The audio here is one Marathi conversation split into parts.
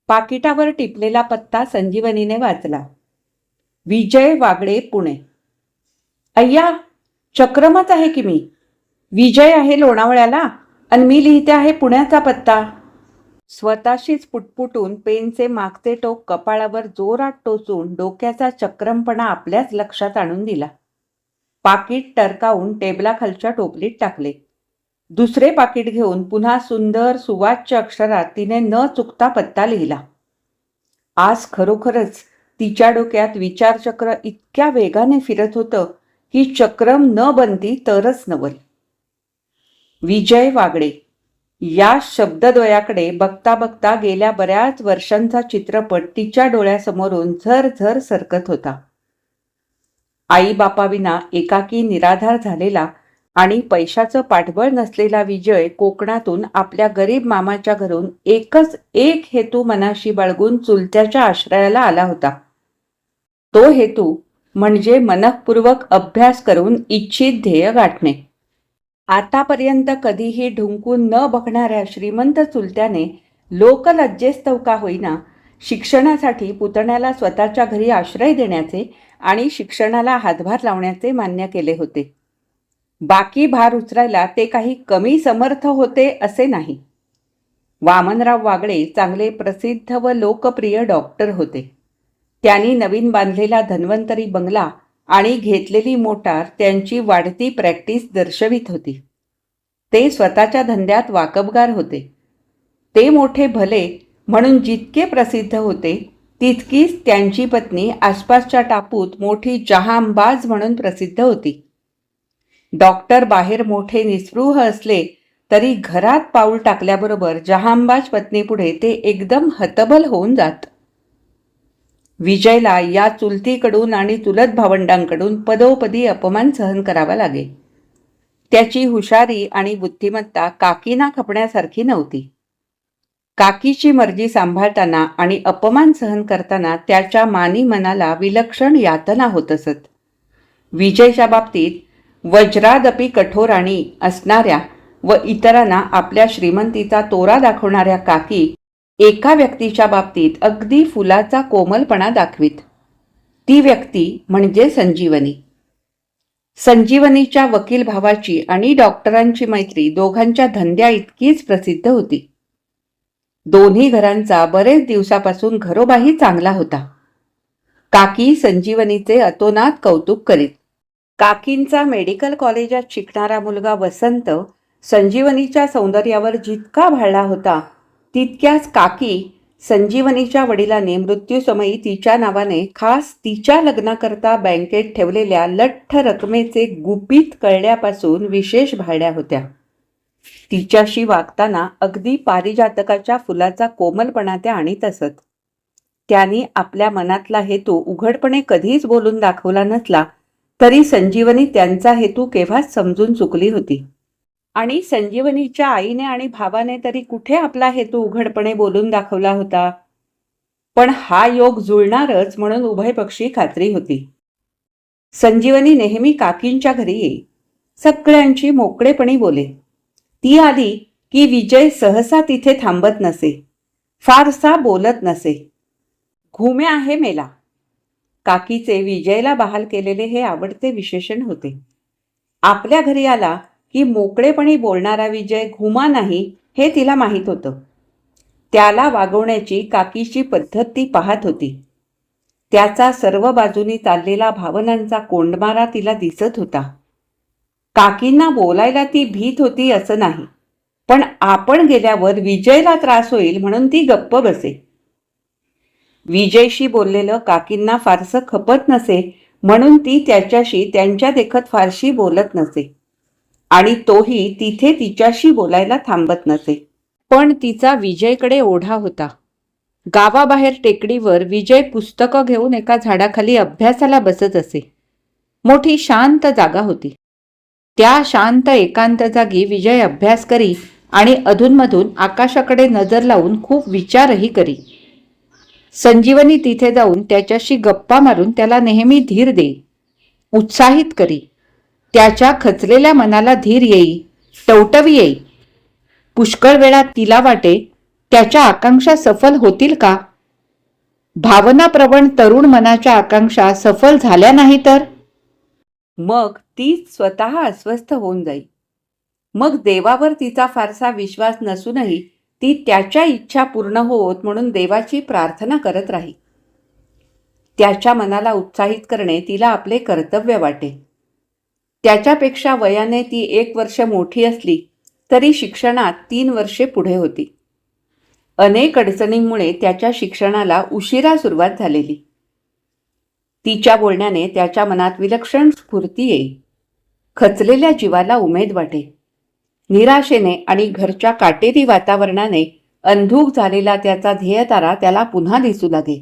पाकिटावर टिपलेला पत्ता संजीवनीने वाचला. विजय वागडे, पुणे. अय्या, चक्रमच आहे की मी. विजय आहे लोणावळ्याला आणि मी लिहिते आहे पुण्याचा पत्ता. स्वतःशीच पुटपुटून पेनचे मागचे टोक कपाळावर जोरात टोचून डोक्याचा चक्रमपणा आपल्याच लक्षात आणून दिला. पाकिट टरकावून टेबलाखालच्या टोपलीत टाकले. दुसरे पाकिट घेऊन पुन्हा सुंदर सुवाच्य अक्षरात तिने न चुकता पत्ता लिहिला. आज खरोखरच तिच्या डोक्यात विचारचक्र इतक्या वेगाने फिरत होतं की चक्रम न बनती तरच नवल. विजय वागडे या शब्दद्वयाकडे बघता बघता गेल्या बऱ्याच वर्षांचा चित्रपट तिच्या डोळ्यासमोरून झरझर सरकत होता. आई बापाविना एकाकी निराधार झालेला आणि पैशाचं पाठबळ नसलेला विजय कोकणातून आपल्या गरीब मामाच्या घरून एकच एक हेतू मनाशी बाळगून चुलत्याच्या आश्रयाला आला होता. तो हेतू म्हणजे मनःपूर्वक अभ्यास करून इच्छित ध्येय गाठणे. आतापर्यंत कधीही ढुंकून न बघणाऱ्या श्रीमंत चुलत्याने लोकलज्जेस्तव का होईना शिक्षणासाठी पुतण्याला स्वतःच्या घरी आश्रय देण्याचे आणि शिक्षणाला हातभार लावण्याचे मान्य केले होते. बाकी भार उचलायला ते काही कमी समर्थ होते असे नाही. वामनराव वागडे चांगले प्रसिद्ध व लोकप्रिय डॉक्टर होते. त्यांनी नवीन बांधलेला धन्वंतरी बंगला आणि घेतलेली मोटार त्यांची वाढती प्रॅक्टिस दर्शवित होती. ते स्वतःच्या धंद्यात वाकबगार होते. ते मोठे भले म्हणून जितके प्रसिद्ध होते तितकीच त्यांची पत्नी आसपासच्या टापूत मोठी जहांबाज म्हणून प्रसिद्ध होती. डॉक्टर बाहेर मोठे निस्पृह असले तरी घरात पाऊल टाकल्याबरोबर जहांबाज पत्नीपुढे ते एकदम हतबल होऊन जात. विजयला या चुलतीकडून आणि चुलत भावंडांकडून पदोपदी अपमान सहन करावा लागे. त्याची हुशारी आणि बुद्धिमत्ता काकीना खपण्यासारखी नव्हती. काकीची मर्जी सांभाळताना आणि अपमान सहन करताना त्याच्या मानी मनाला विलक्षण यातना होत असत. विजयच्या बाबतीत वज्रादपी कठोराणी असणाऱ्या व इतरांना आपल्या श्रीमंतीचा तोरा दाखवणाऱ्या काकी एका व्यक्तीच्या बाबतीत अगदी फुलाचा कोमलपणा दाखवीत. ती व्यक्ती म्हणजे संजीवनी. संजीवनीच्या वकील भावाची आणि डॉक्टरांची मैत्री दोघांच्या धंद्या इतकीच प्रसिद्ध होती. दोन्ही घरांचा बरेच दिवसापासून घरोबाही चांगला होता. काकी संजीवनीचे अतोनात कौतुक करीत. काकींचा मेडिकल कॉलेजात शिकणारा मुलगा वसंत संजीवनीच्या सौंदर्यावर जितका भाळला होता तितक्याच काकी संजीवनीच्या वडिलांनी मृत्यूसमयी तिच्या नावाने खास तिच्या लग्नाकरता बँकेत ठेवलेल्या लठ्ठ रकमेचे गुपित कळल्यापासून विशेष भाळल्या होत्या. तिच्याशी वागताना अगदी पारिजातकाच्या फुलाचा कोमलपणा त्या आणीत असत. त्यांनी आपल्या मनातला हेतू उघडपणे कधीच बोलून दाखवला नसला तरी संजीवनी त्यांचा हेतू केव्हाच समजून चुकली होती. आणि संजीवनीच्या आईने आणि भावाने तरी कुठे आपला हेतू उघडपणे बोलून दाखवला होता. पण हा योग जुळणारच म्हणून उभयपक्षी खात्री होती. संजीवनी नेहमी काकींच्या घरी येई. सगळ्यांची मोकळेपणी बोले. ती आली की विजय सहसा तिथे थांबत नसे, फारसा बोलत नसे. घुमे आहे मेला. काकीचे विजयला बहाल केलेले हे आवडते विशेषण होते. आपल्या घरी आला की मोकळेपणी बोलणारा विजय घुमा नाही हे तिला माहीत होतं. त्याला वागवण्याची काकीची पद्धत ती पाहत होती. त्याचा सर्व बाजूनी चाललेला भावनांचा कोंडमारा तिला दिसत होता. काकींना बोलायला ती भीत होती असं नाही, पण आपण गेल्यावर विजयला त्रास होईल म्हणून ती गप्प बसे. विजयशी बोललेलं काकींना फारसं खपत नसे म्हणून ती त्याच्याशी त्यांच्या देखत फारशी बोलत नसे आणि तोही तिथे तिच्याशी बोलायला थांबत नसे. पण तिचा विजयकडे ओढा होता. गावाबाहेर टेकडीवर विजय पुस्तकं घेऊन एका झाडाखाली अभ्यासाला बसत असे. मोठी शांत जागा होती. त्या शांत एकांत जागी विजय अभ्यास करी आणि अधूनमधून आकाशाकडे नजर लावून खूप विचारही करी. संजीवनी तिथे जाऊन त्याच्याशी गप्पा मारून त्याला नेहमी धीर देई, उत्साहित करी. त्याच्या खचलेल्या मनाला धीर येई, टवटवी येई. पुष्कळ वेळा तिला वाटे त्याच्या आकांक्षा सफल होतील का? भावनाप्रवण तरुण मनाच्या आकांक्षा सफल झाल्या नाही तर मग तीच स्वतः अस्वस्थ होऊन जाईल. मग देवावर तिचा फारसा विश्वास नसूनही ती त्याच्या इच्छा पूर्ण होत म्हणून देवाची प्रार्थना करत राही. त्याच्या मनाला उत्साहित करणे तिला आपले कर्तव्य वाटे. त्याच्यापेक्षा वयाने ती 1 वर्ष मोठी असली तरी शिक्षणात 3 वर्षे पुढे होती. अनेक अडचणींमुळे त्याच्या शिक्षणाला उशिरा सुरुवात झालेली. तिच्या बोलण्याने त्याच्या मनात विलक्षण स्फूर्ती येई. खचलेल्या जीवाला उमेद वाटे. निराशेने आणि घरच्या काटेरी वातावरणाने अंधुक झालेला त्याचा ध्येयतारा त्याला पुन्हा दिसू लागे.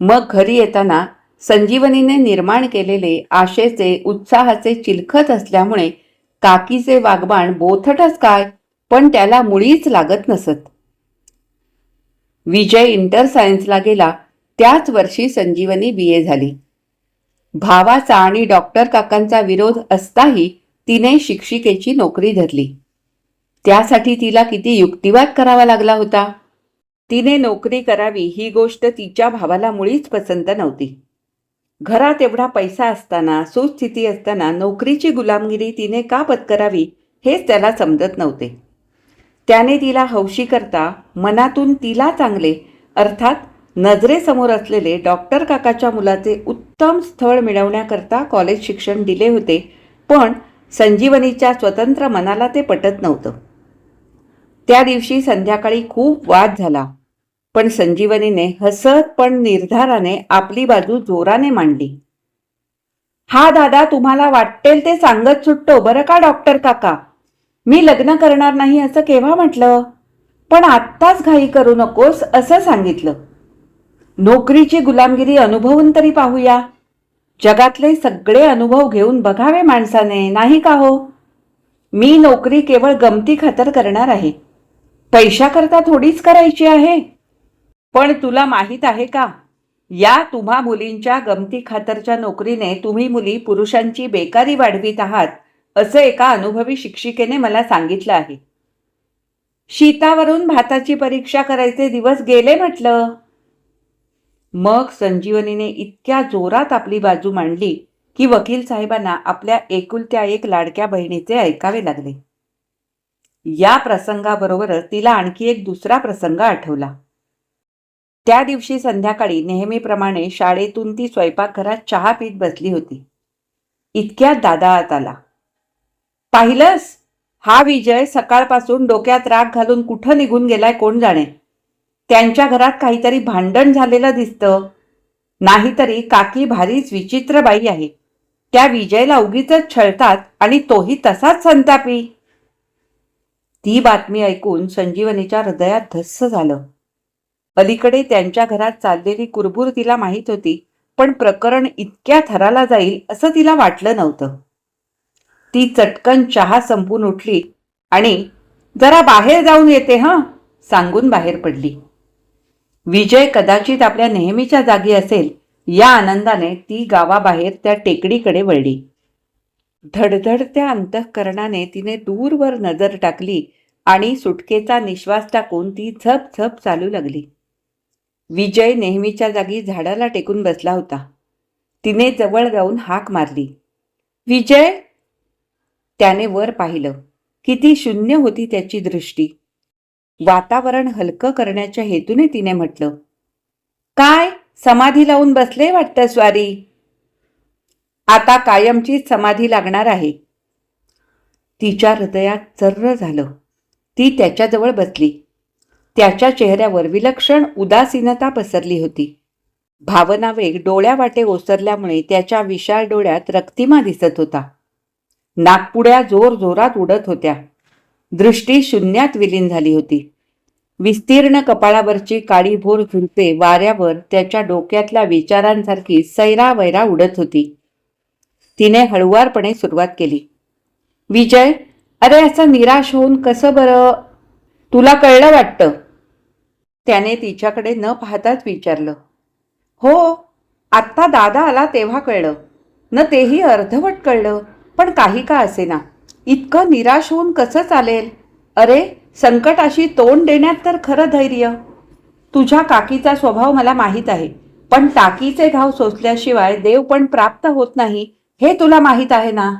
मग घरी येताना संजीवनीने निर्माण केलेले आशेचे उत्साहाचे चिलखत असल्यामुळे काकीचे वागबाण बोथटच काय पण त्याला मुळीच लागत नसत. विजय इंटर सायन्सला गेला त्याच वर्षी संजीवनी BA झाली. भावाचा आणि डॉक्टर काकांचा विरोध असताही तिने शिक्षिकेची नोकरी धरली. त्यासाठी तिला किती युक्तिवाद करावा लागला होता. तिने नोकरी करावी ही गोष्ट तिच्या भावाला मुळीच पसंत नव्हती. घरात एवढा पैसा असताना सुस्थिती असताना नोकरीची गुलामगिरी तिने का पत्करावी हेच त्याला समजत नव्हते. त्याने तिला हौशी करता मनातून तिला चांगले अर्थात नजरेसमोर असलेले डॉक्टर काकाच्या मुलाचे उत्तम स्थळ मिळवण्याकरता कॉलेज शिक्षण दिले होते. पण संजीवनीच्या स्वतंत्र मनाला ते पटत नव्हतं. त्या दिवशी संध्याकाळी खूप वाद झाला. पण संजीवनीने हसत पण निर्धाराने आपली बाजू जोराने मांडली. हा दादा तुम्हाला वाटेल ते सांगत सुटतो बरं का डॉक्टर काका. मी लग्न करणार नाही असं केव्हा म्हटलं. पण आत्ताच घाई करू नकोस असं सांगितलं. नोकरीची गुलामगिरी अनुभवून तरी पाहूया. जगातले सगळे अनुभव घेऊन बघावे माणसाने नाही का हो. मी नोकरी केवळ गमती खातर करणार आहे. पैशाकरता थोडीच करायची आहे. पण तुला माहीत आहे का या तुम्हा मुलींच्या गमती खातरच्या नोकरीने तुम्ही मुली पुरुषांची बेकारी वाढवीत आहात असं एका अनुभवी शिक्षिकेने मला सांगितलं आहे. शीतावरून भाताची परीक्षा करायचे दिवस गेले म्हटलं. मग संजीवनीने इतक्या जोरात आपली बाजू मांडली की वकील साहेबांना आपल्या एकुलत्या एक लाडक्या बहिणीचे ऐकावे लागले. या प्रसंगाबरोबरच तिला आणखी एक दुसरा प्रसंग आठवला. त्या दिवशी संध्याकाळी नेहमीप्रमाणे शाळेतून ती स्वयंपाकघरात चहा पीत बसली होती. इतक्यात दादा आत आला. पाहिलंस हा विजय सकाळपासून डोक्यात राग घालून कुठं निघून गेलाय कोण जाणे. त्यांच्या घरात काहीतरी भांडण झालेलं दिसतं. नाहीतरी काकी भारीच विचित्र बाई आहे. त्या विजयला उगीच छळतात आणि तोही तसाच संतापी. ती बातमी ऐकून संजीवनीच्या हृदयात धस्स झालं. अलीकडे त्यांच्या घरात चाललेली कुरबूर तिला माहीत होती. पण प्रकरण इतक्या थराला जाईल असं तिला वाटलं नव्हतं. ती चटकन चहा संपून उठली आणि जरा बाहेर जाऊन येते सांगून बाहेर पडली. विजय कदाचित आपल्या नेहमीच्या जागी असेल या आनंदाने ती गावाबाहेर त्या टेकडीकडे वळली. धडधडत्या अंतःकरणाने तिने दूरवर नजर टाकली आणि सुटकेचा निश्वास टाकून ती झप झप चालू लागली. विजय नेहमीच्या जागी झाडाला टेकून बसला होता. तिने जवळ जाऊन हाक मारली. विजय. त्याने वर पाहिलं. किती शून्य होती त्याची दृष्टी. वातावरण हलकं करण्याच्या हेतूने तिने म्हटलं, काय समाधी लावून बसले वाटतं स्वारी. आता कायमचीच समाधी लागणार आहे. तिच्या हृदयात चर्र झालं. ती त्याच्याजवळ बसली. त्याच्या चेहऱ्यावर विलक्षण उदासीनता पसरली होती. भावनावेग डोळ्यावाटे ओसरल्यामुळे त्याच्या विशाल डोळ्यात रक्तिमा दिसत होता. नाकपुड्या जोर जोरात उडत होत्या. दृष्टी शून्यात विलीन झाली होती. विस्तीर्ण कपाळावरची काळीभोर झुलपे वाऱ्यावर त्याच्या डोक्यातल्या विचारांसारखी सैरावैरा उडत होती. तिने हळुवारपणे सुरुवात केली. विजय, अरे असं निराश होऊन कसं बरं. तुला कळलं वाटतं. त्याने तिच्याकडे न पाहताच विचारलं. हो, आत्ता दादा आला तेव्हा कळलं. न तेही अर्धवट कळलं. पण काही का असेना इतकं निराश होऊन कसं चालेल. अरे, संकटाशी तोंड देण्यात तर खरं धैर्य. तुझ्या काकीचा स्वभाव मला माहीत आहे, पण टाकीचे घाव सोसल्याशिवाय देव पण प्राप्त होत नाही हे तुला माहीत आहे ना.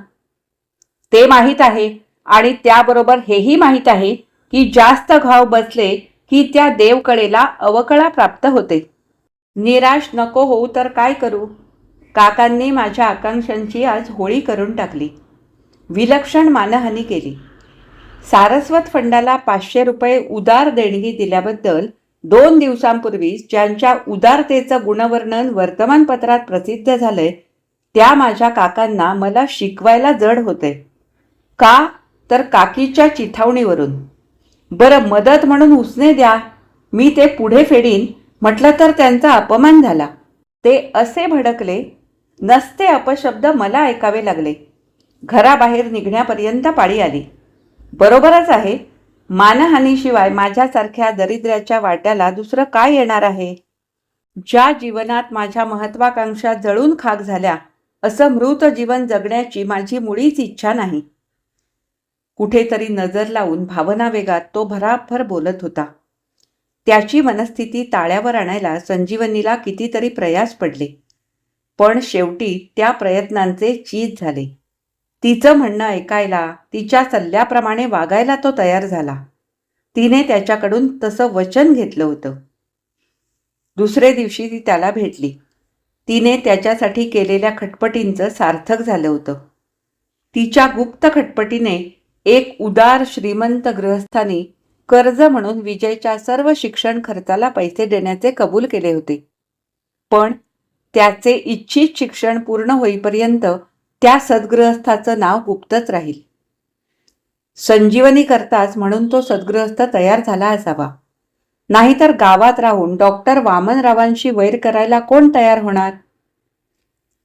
ते माहीत आहे, आणि त्याबरोबर हेही माहीत आहे की जास्त घाव बसले की त्या देवकळेला अवकळा प्राप्त होते. निराश नको होऊ तर काय करू. काकांनी माझ्या आकांक्षांची आज होळी करून टाकली. विलक्षण मानहानी केली. सारस्वत फंडाला 500 रुपये उदार देणगी दिल्याबद्दल 2 दिवसांपूर्वीच ज्यांच्या उदारतेचं गुणवर्णन वर्तमानपत्रात प्रसिद्ध झालंय त्या माझ्या काकांना मला शिकवायला जड होते. का तर काकीच्या चिथावणीवरून. बरं, मदत म्हणून उसने द्या, मी ते पुढे फेडीन म्हटलं तर त्यांचा अपमान झाला. ते असे भडकले, नसते अपशब्द मला ऐकावे लागले. घराबाहेर निघण्यापर्यंत पाळी आली. बरोबरच आहे, मानहानीशिवाय माझ्यासारख्या दरिद्र्याच्या वाट्याला दुसरं काय येणार आहे. ज्या जीवनात माझ्या महत्वाकांक्षा जळून खाक झाल्या, असं मृत जीवन जगण्याची माझी मुळीच इच्छा नाही. कुठेतरी नजर लावून भावना वेगात तो भराभर बोलत होता. त्याची मनस्थिती ताळ्यावर आणायला संजीवनीला कितीतरी प्रयास पडले, पण शेवटी त्या प्रयत्नांचे चीज झाले. तिचं म्हणणं ऐकायला, तिच्या सल्ल्याप्रमाणे वागायला तो तयार झाला. तिने त्याच्याकडून तसं वचन घेतलं होतं. दुसरे दिवशी ती त्याला भेटली. तिने त्याच्यासाठी केलेल्या खटपटींचं सार्थक झालं होतं. तिच्या गुप्त खटपटीने एक उदार श्रीमंत गृहस्थानी कर्ज म्हणून विजयच्या सर्व शिक्षण खर्चाला पैसे देण्याचे कबूल केले होते. पण त्याचे इच्छित शिक्षण पूर्ण होईपर्यंत त्या सद्गृहस्थाचं नाव गुप्तच राहील. संजीवनी करताच म्हणून तो सद्गृहस्थ तयार झाला असावा. नाहीतर गावात राहून डॉक्टर वामनरावांशी वैर करायला कोण तयार होणार.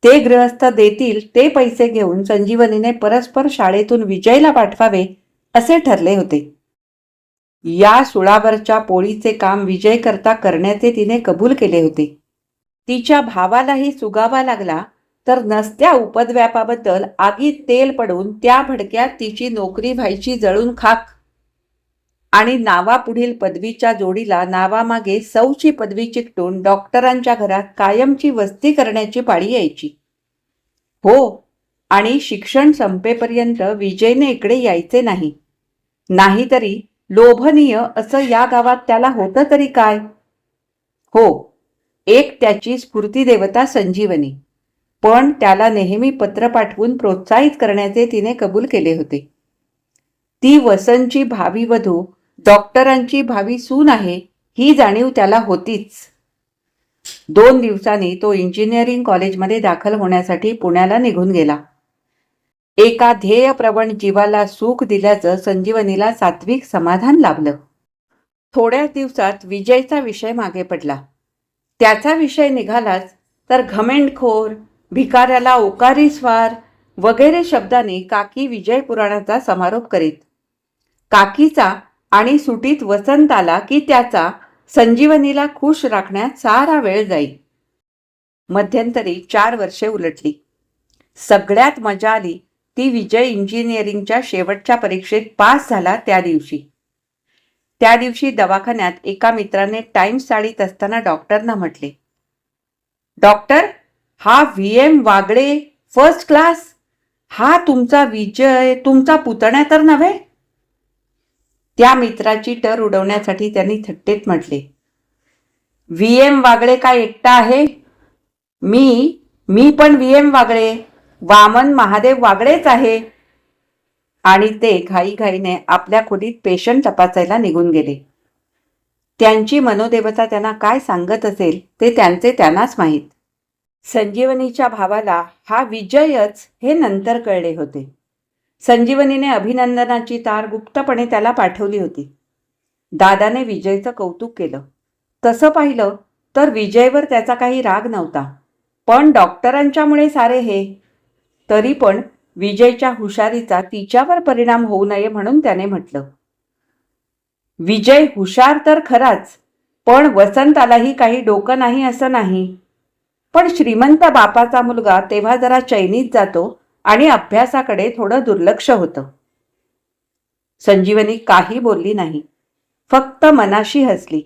ते गृहस्थ देतील ते पैसे घेऊन संजीवनीने परस्पर शाळेतून विजयला पाठवावे असे ठरले होते. या सुळावरच्या पोळीचे काम विजय करता करण्याचे तिने कबूल केले होते. तिच्या भावालाही सुगावा लागला तर नसत्या उपद्व्यापाबद्दल आगीत तेल पडून त्या भडक्यात तिची नोकरी व्हायची जळून खाक, आणि नावापुढील पदवीच्या जोडीला नावामागे सौची पदवी चिकटून डॉक्टरांच्या घरात कायमची वस्ती करण्याची पाळी यायची. हो, आणि शिक्षण संपेपर्यंत विजयने इकडे यायचे नाही. नाहीतरी लोभनीय असं या गावात त्याला होतं तरी काय. हो, एक त्याची स्फूर्तिदेवता संजीवनी, पण त्याला नेहमी पत्र पाठवून प्रोत्साहित करण्याचे तिने कबूल केले होते. ती वसंतची भावी वधू, डॉक्टरांची भावी सून आहे ही जाणीव त्याला होतीच. 2 दिवसांनी तो इंजिनिअरिंग कॉलेजमध्ये दाखल होण्यासाठी पुण्याला निघून गेला. एका ध्येयप्रवण जीवाला सुख दिल्याचं संजीवनीला सात्विक समाधान लाभलं. थोड्याच दिवसात विजयचा विषय मागे पडला. त्याचा विषय निघालाच तर घमेंडखोर, भिकाऱ्याला ओकारी स्वार वगैरे शब्दांनी काकी विजय पुराणाचा समारोप करीत. काकीचा आणि सुटीत वसंत आला की त्याचा संजीवनीला खुश राखण्यात सारा वेळ जाई. मध्यंतरी 4 वर्षे उलटली. सगळ्यात मजा आली ती विजय इंजिनिअरिंगच्या शेवटच्या परीक्षेत पास झाला त्या दिवशी. त्या दिवशी दवाखान्यात एका मित्राने टाइम्स चाळीत असताना डॉक्टरना म्हटले, डॉक्टर, हा VM वागळे फर्स्ट क्लास, हा तुमचा विजय तुमचा पुतण्या तर नव्हे. त्या मित्राची टर उडवण्यासाठी त्यांनी थट्टेत म्हटले, VM वागळे काय एकटा आहे. मी पण VM वागळे, वामन महादेव वागळेच आहे. आणि ते घाईघाईने आपल्या खोलीत पेशंट तपासायला निघून गेले. त्यांची मनोदेवता त्यांना काय सांगत असेल ते त्यांचे त्यांनाच माहीत. संजीवनीच्या भावाला हा विजयच हे नंतर कळले होते. संजीवनीने अभिनंदनाची तार गुप्तपणे त्याला पाठवली होती. दादाने विजयचं कौतुक केलं. तसं पाहिलं तर विजयवर त्याचा काही राग नव्हता, पण डॉक्टरांच्यामुळे सारे हे. तरी पण विजयच्या हुशारीचा तिच्यावर परिणाम होऊ नये म्हणून त्याने म्हटलं, विजय हुशार तर खराच, पण वसंतालाही काही डोकं नाही असं नाही. पण श्रीमंत बापाचा मुलगा तेव्हा जरा चैनीत जातो आणि अभ्यासाकडे थोडं दुर्लक्ष होतं. संजीवनी काही बोलली नाही, फक्त मनाशी हसली.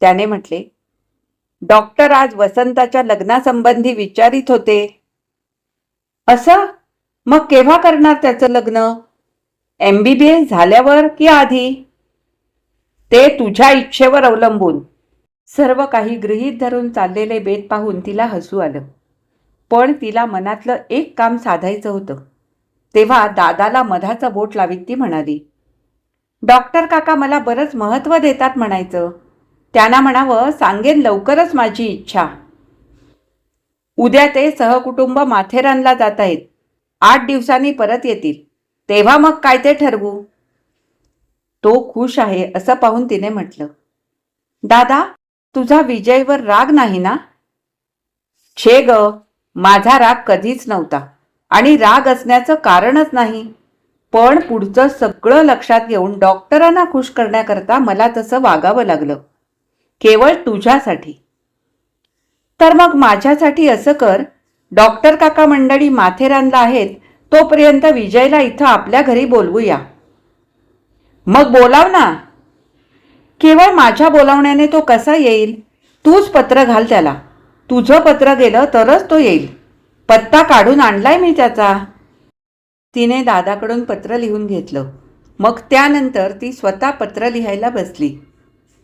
त्याने म्हटले, डॉक्टर आज वसंताच्या लग्नासंबंधी विचारित होते. असं? मग केव्हा करणार त्याचं लग्न? MBBS झाल्यावर की आधी? ते तुझ्या इच्छेवर अवलंबून. सर्व काही गृहीत धरून चाललेले बेत पाहून तिला हसू आलं. पण तिला मनातलं एक काम साधायचं होतं. तेव्हा दादाला मधाचं बोट लावीत ती म्हणाली, डॉक्टर काका मला बरंच महत्त्व देतात म्हणायचं. त्यांना म्हणावं सांगेन लवकरच माझी इच्छा. उद्या ते सहकुटुंब माथेरानला जात आहेत. 8 दिवसांनी परत येतील. तेव्हा मग काय ते ठरवू. तो खुश आहे असं पाहून तिने म्हटलं, दादा तुझा विजयवर राग नाही ना? छे ग, माझा राग कधीच नव्हता आणि राग असण्याचं कारणच नाही. पण पुढचं सगळं लक्षात घेऊन डॉक्टरांना खुश करण्याकरता मला तसं वागावं लागलं, केवळ तुझ्यासाठी. तर मग माझ्यासाठी असं कर, डॉक्टर काका मंडळी माथेरानला आहेत तोपर्यंत विजयला इथं आपल्या घरी बोलवूया. मग बोलाव ना. केवळ माझ्या बोलावण्याने तो कसा येईल? तूच पत्र घाल त्याला. तुझं पत्र गेलं तरच तो येईल. पत्ता काढून आणलाय मी त्याचा. तिने दादाकडून पत्र लिहून घेतलं. मग त्यानंतर ती स्वतः पत्र लिहायला बसली.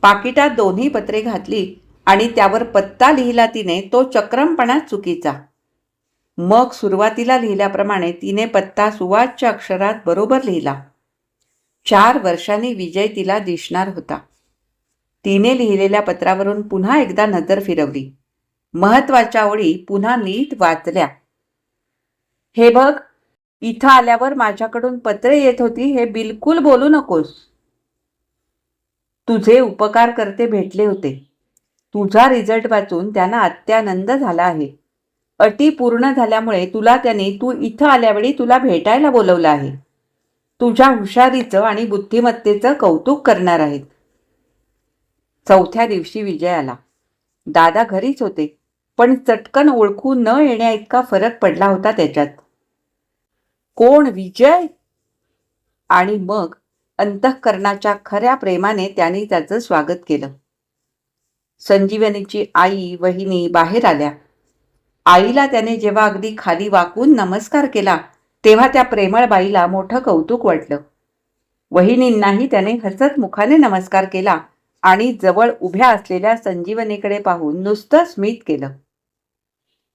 पाकिटात दोन्ही पत्रे घातली आणि त्यावर पत्ता लिहिला तिने, तो चक्रमपणा चुकीचा. मग सुरुवातीला लिहिल्याप्रमाणे तिने पत्ता सुवाच्य अक्षरात बरोबर लिहिला. 4 वर्षांनी विजय तिला दिसणार होता. तिने लिहिलेल्या पत्रावरून पुन्हा एकदा नजर फिरवली. महत्वाच्या ओळी पुन्हा नीट वाचल्या. हे बघ, इथं आल्यावर माझ्याकडून पत्रे येत होती हे बिलकुल बोलू नकोस. तुझे उपकार करते भेटले होते. तुझा रिझल्ट वाचून त्यांना अत्यानंद झाला आहे. अटी पूर्ण झाल्यामुळे तुला त्यांनी तू इथं आल्यावेळी तुला भेटायला बोलवलं आहे. तुझ्या हुशारीचं आणि बुद्धिमत्तेचं कौतुक करणार आहेत. 4थ्या दिवशी विजय आला. दादा घरीच होते, पण चटकन ओळखू न येण्या इतका फरक पडला होता त्याच्यात. कोण विजय? आणि मग अंतःकरणाच्या खऱ्या प्रेमाने त्यांनी त्याचं स्वागत केलं. संजीवनीची आई वहिनी बाहेर आल्या. आईला त्याने जेव्हा अगदी खाली वाकून नमस्कार केला तेव्हा त्या प्रेमळ बाईला मोठं कौतुक वाटलं. वहिनींनाही त्याने हसत मुखाने नमस्कार केला आणि जवळ उभ्या असलेल्या संजीवनीकडे पाहून नुसतं स्मित केलं.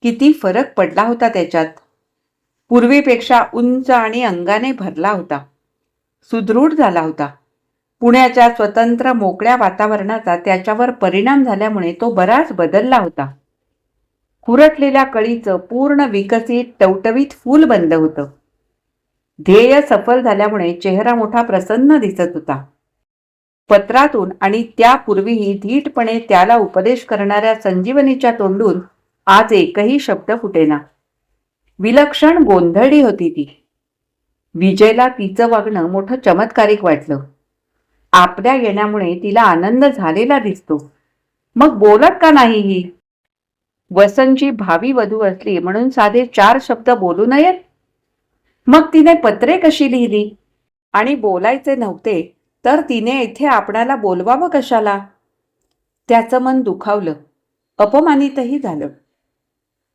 किती फरक पडला होता त्याच्यात. पूर्वीपेक्षा उंच आणि अंगाने भरला होता. सुदृढ झाला होता. पुण्याच्या स्वतंत्र मोकळ्या वातावरणाचा त्याच्यावर परिणाम झाल्यामुळे तो बराच बदलला होता. खुरटलेल्या कळीचं पूर्ण विकसित टवटवीत फूल बनलं होतं. ध्येय सफल झाल्यामुळे चेहरा मोठा प्रसन्न दिसत होता. पत्रातून आणि त्यापूर्वीही धीटपणे त्याला उपदेश करणाऱ्या संजीवनीच्या तोंडून आज एकही शब्द फुटेना. विलक्षण गोंधळली होती ती. विजयला तिचं वागणं मोठं चमत्कारिक वाटलं. आपल्या येण्यामुळे तिला आनंद झालेला दिसतो. मग बोलत का नाही ही? वसंतची भावी वधू असली म्हणून साधे 4 शब्द बोलू नयेत? मग तिने पत्रे कशी लिहिली? आणि बोलायचे नव्हते तर तिने इथे आपणाला बोलवावं कशाला? त्याचं मन दुखावलं, अपमानितही झालं.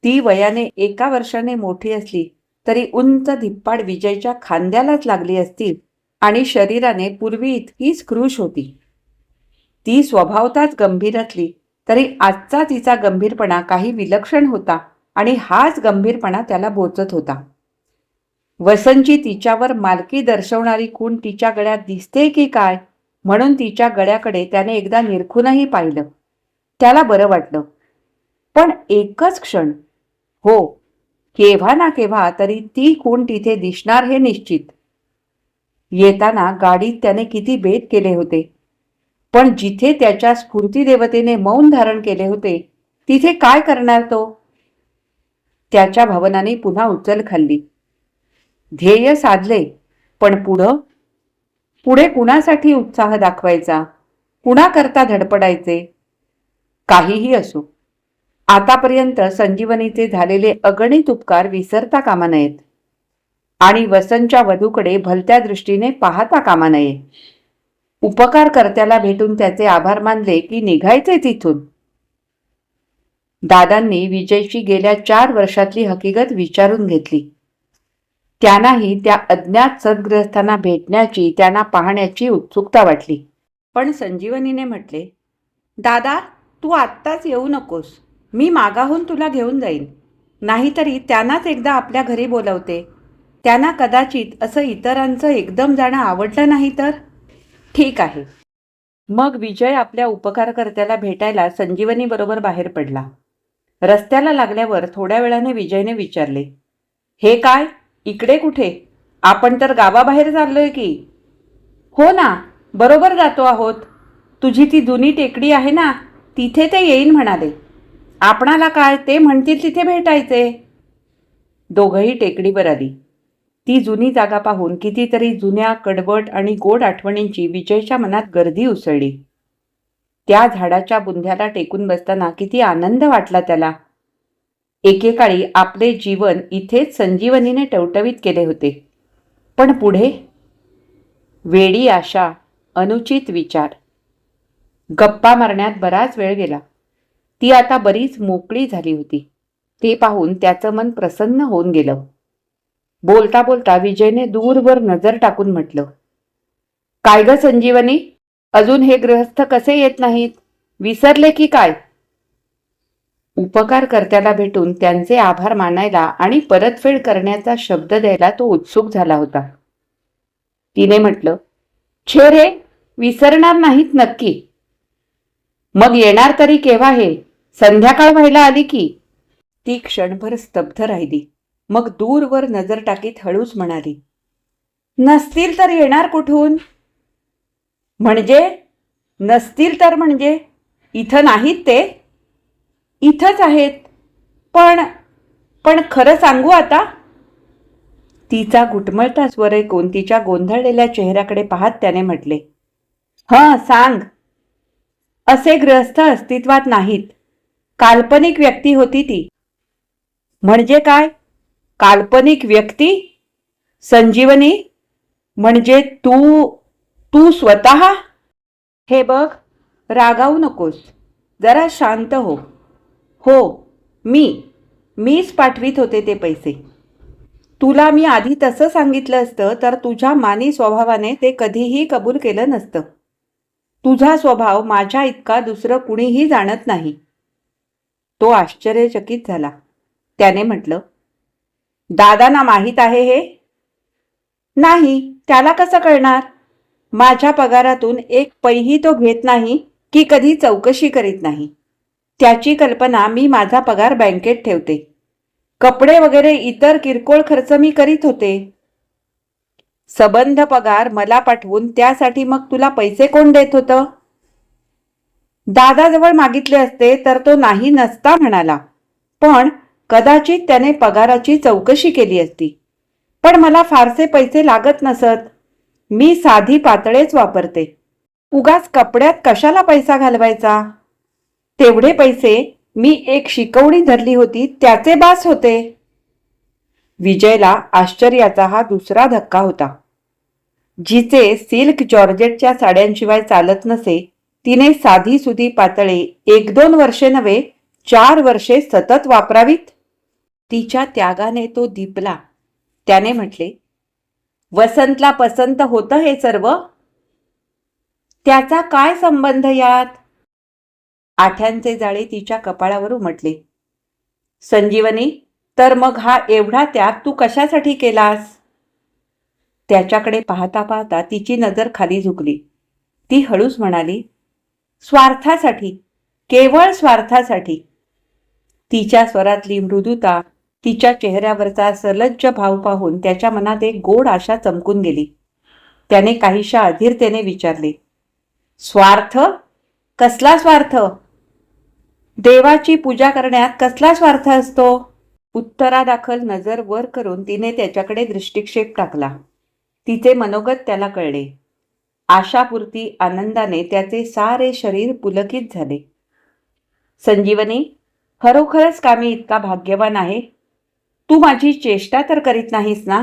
ती वयाने 1 वर्षाने मोठी असली तरी उंच धिप्पाड विजयच्या खांद्यालाच लागली असती आणि शरीराने पूर्वी इतकीच कृश होती. ती स्वभावताच गंभीर असली तरी आजचा तिचा गंभीरपणा काही विलक्षण होता आणि हाच गंभीरपणा त्याला बोचत होता. वसंतची तिच्यावर मालकी दर्शवणारी खूण तिच्या गळ्यात दिसते की काय म्हणून तिच्या गळ्याकडे त्याने एकदा निरखूनही पाहिलं. त्याला बरं वाटलं. पण एकच क्षण, हो, केव्हा ना केव्हा तरी ती खूण तिथे दिसणार हे निश्चित. येताना गाडीत त्याने किती बेत केले होते, पण जिथे त्याच्या स्फूर्तिदेवतेने मौन धारण केले होते तिथे काय करणार तो? त्याच्या भावनाने पुन्हा उचल खाल्ली. ध्येय साधले, पण पुढे कुणासाठी उत्साह दाखवायचा? कुणाकरता धडपडायचे? काहीही असो, आतापर्यंत संजीवनीचे झालेले अगणित उपकार विसरता कामा नयेत. आणि वसंतच्या वधूकडे भलत्या दृष्टीने पाहता कामा नये. उपकारकर्त्याला भेटून त्याचे आभार मानले की निघायचे तिथून. दादांनी विजयची गेल्या 4 वर्षातली हकीकत विचारून घेतली. त्यांनाही त्या अज्ञात सद्ग्रस्तांना भेटण्याची, त्यांना पाहण्याची उत्सुकता वाटली. पण संजीवनीने म्हटले, दादा, तू आत्ताच येऊ नकोस. मी मागाहून तुला घेऊन जाईन. नाहीतरी त्यांनाच एकदा आपल्या घरी बोलवते. त्यांना कदाचित असं इतरांचं एकदम जाणं आवडलं नाही तर. ठीक आहे. मग विजय आपल्या उपकारकर्त्याला भेटायला संजीवनीबरोबर बाहेर पडला. रस्त्याला लागल्यावर थोड्या वेळाने विजयने विचारले, हे काय, इकडे कुठे? आपण तर गावाबाहेर चाललोय की. हो ना, बरोबर जातो आहोत. तुझी ती जुनी टेकडी आहे ना, तिथे ते येईन म्हणाले. आपणाला काय, ते म्हणतील तिथे भेटायचे. दोघंही टेकडीवर आली. ती जुनी जागा पाहून कितीतरी जुन्या, कडवट आणि गोड आठवणींची विजयच्या मनात गर्दी उसळली. त्या झाडाच्या बुंध्याला टेकून बसताना किती आनंद वाटला त्याला. एकेकाळी आपले जीवन इथेच संजीवनीने टवटवीत केले होते. पण पुढे वेडी आशा, अनुचित विचार. गप्पा मारण्यात बराच वेळ गेला. ती आता बरीच मोकळी झाली होती. ते पाहून त्याचं मन प्रसन्न होऊन गेलं. बोलता बोलता विजयने दूरवर नजर टाकून म्हटलं, काय ग संजीवनी, अजून हे गृहस्थ कसे येत नाहीत? विसरले की काय? उपकारकर्त्याला भेटून त्यांचे आभार मानायला आणि परतफेड करण्याचा शब्द द्यायला तो उत्सुक झाला होता. तिने म्हटलं, छे रे, विसरणार नाहीत नक्की. मग येणार तरी केव्हा हे? संध्याकाळ व्हायला आली की. ती क्षणभर स्तब्ध राहिली. मग दूरवर नजर टाकीत हळूच म्हणाली, नसतील तर येणार कुठून? म्हणजे नसतील तर म्हणजे इथं नाहीत ते? इथंच आहेत. पण पण खरं सांगू आता? तिचा घुटमळता स्वर ऐकून तिच्या गोंधळलेल्या चेहऱ्याकडे पाहत त्याने म्हटले, हं सांग. असे गृहस्थ अस्तित्वात नाहीत. काल्पनिक व्यक्ती होती ती. म्हणजे काय काल्पनिक व्यक्ती? संजीवनी, म्हणजे तू तू स्वतः? हे बघ, रागावू नकोस. जरा शांत हो. हो, मीच पाठवीत होते ते पैसे. तुला मी आधी तसं सांगितलं असतं तर तुझ्या मानी स्वभावाने ते कधीही कबूल केलं नसतं. तुझा स्वभाव माझ्या इतका दुसरं कुणीही जाणत नाही. तो आश्चर्यचकित झाला. त्याने म्हटलं, दादांना माहीत आहे हे? नाही, त्याला कसं कळणार? माझ्या पगारातून एक पैही तो घेत नाही की कधी चौकशी करीत नाही. त्याची कल्पना, मी माझा पगार बँकेत ठेवते. कपडे वगैरे इतर किरकोळ खर्च मी करीत होते. सबंध पगार मला पाठवून त्यासाठी मग तुला पैसे कोण देत होतं? दादाजवळ मागितले असते तर तो नाही नसता म्हणाला. पण कदाचित त्याने पगाराची चौकशी केली असती. पण मला फारसे पैसे लागत नसत. मी साधी पातळेच वापरते. उगाच कपड्यात कशाला पैसा घालवायचा? तेवढे पैसे मी एक शिकवणी धरली होती त्याचे बास होते. विजयला आश्चर्याचा हा दुसरा धक्का होता. जिचे सिल्क जॉर्जेटच्या साड्यांशिवाय चालत नसे, तिने साधी सुधी पातळे 1-2 वर्षे नव्हे 4 वर्षे सतत वापरावीत. तिच्या त्यागाने तो दिपला. त्याने म्हटले, वसंतला पसंत होतं हे सर्व? त्याचा काय संबंध यात? आठ्यांचे जाळे तिच्या कपाळावर उमटले. संजीवनी, तर मग हा एवढा त्याग तू कशासाठी केलास? त्याच्याकडे पाहता पाहता तिची नजर खाली झुकली. ती हळूच म्हणाली, स्वार्थासाठी, केवळ स्वार्थासाठी. तिच्या स्वरातली मृदुता, तिच्या चेहऱ्यावरचा सलज्ज भाव पाहून त्याच्या मनात एक गोड आशा चमकून गेली. त्याने काहीशा अधीरतेने विचारले, स्वार्थ? कसला स्वार्थ? देवाची पूजा करण्यात कसला स्वार्थ असतो? उत्तरादाखल नजर वर करून तिने त्याच्याकडे दृष्टिक्षेप टाकला. तिचे मनोगत त्याला कळले. आशापुरती आनंदाने त्याचे सारे शरीर पुलकित झाले. संजीवनी, खरोखरच का मी इतका भाग्यवान आहे? तू माझी चेष्टा तर करीत नाहीस ना?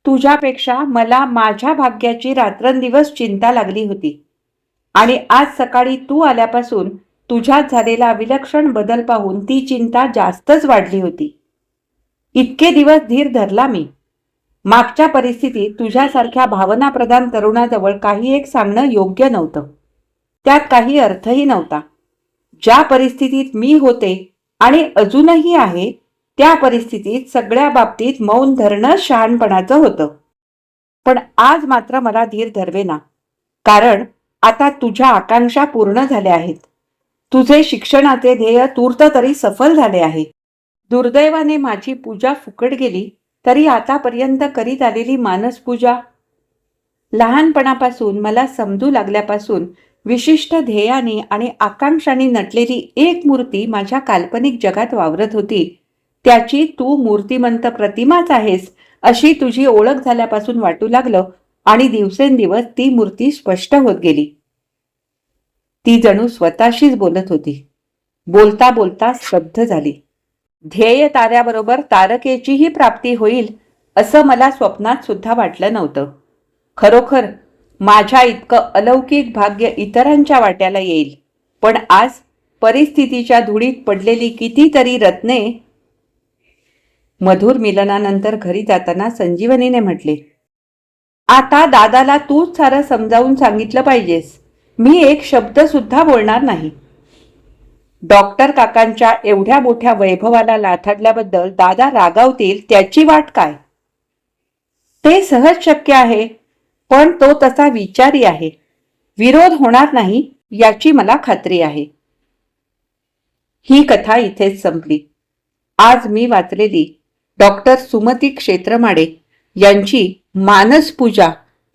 तुझ्यापेक्षा मला माझ्या भाग्याची रात्रंदिवस चिंता लागली होती आणि आज सकाळी तू आल्यापासून तुझ्यात झालेला विलक्षण बदल पाहून ती चिंता जास्तच वाढली होती. इतके दिवस धीर धरला मी. मागच्या परिस्थितीत तुझ्यासारख्या भावनाप्रधान तरुणाजवळ काही एक सांगणं योग्य नव्हतं. त्यात काही अर्थही नव्हता. ज्या परिस्थितीत मी होते आणि अजूनही आहे त्या परिस्थितीत सगळ्या बाबतीत मौन धरणं शहाणपणाचं होतं. पण आज मात्र मला धीर धरवेना, कारण आता तुझ्या आकांक्षा पूर्ण झाल्या आहेत. तुझे शिक्षणाचे ध्येय तूर्त तरी सफल झाले आहे. दुर्दैवाने माझी पूजा फुकट गेली तरी आतापर्यंत करीत आलेली मानसपूजा, लहानपणापासून मला समजू लागल्यापासून विशिष्ट ध्येयाने आणि आकांक्षाने नटलेली एक मूर्ती माझ्या काल्पनिक जगात वावरत होती, त्याची तू मूर्तिमंत प्रतिमाच आहेस अशी तुझी ओळख झाल्यापासून वाटू लागलं आणि दिवसेंदिवस ती मूर्ती स्पष्ट होत गेली. ती जणू स्वतःशीच बोलत होती. बोलता बोलता स्तब्ध झाली. ध्येय ताऱ्याबरोबर तारकेचीही प्राप्ती होईल असं मला स्वप्नात सुद्धा वाटलं नव्हतं. खरोखर माझ्या इतकं अलौकिक भाग्य इतरांच्या वाट्याला येईल. पण आज परिस्थितीच्या धुळीत पडलेली कितीतरी रत्ने. मधुर मिलनानंतर घरी जाताना संजीवनीने म्हटले, आता दादाला तूच सारं समजावून सांगितलं पाहिजेस. मी एक शब्द सुद्धा बोलणार नाही. डॉक्टर काकांच्या एवढ्या मोठ्या वैभवाला लाथाडल्याबद्दल दादा रागावतील त्याची वाट काय? ते सहज शक्य आहे, पण तो तसा विचारी आहे. विरोध होणार नाही याची मला खात्री आहे. ही कथा इथेच संपली. आज मी वाचलेली डॉक्टर सुमती क्षेत्रमाडे यांची मानसपूजा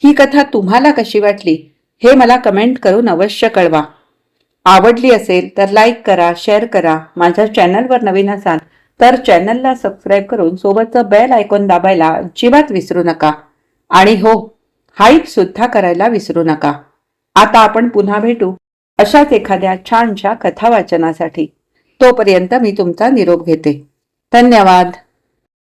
ही कथा तुम्हाला कशी वाटली हे मला कमेंट करून अवश्य कळवा. आवडली असेल तर लाईक करा, शेअर करा. माझ्या चॅनलवर नवीन असाल तर चॅनलला सबस्क्राईब करून सोबतचं बेल आयकॉन दाबायला अजिबात विसरू नका. आणि हो, हाईप सुद्धा करायला विसरू नका. आता आपण पुन्हा भेटू अशाच एखाद्या छानशा कथा वाचनासाठी. तोपर्यंत मी तुमचा निरोप घेते. धन्यवाद.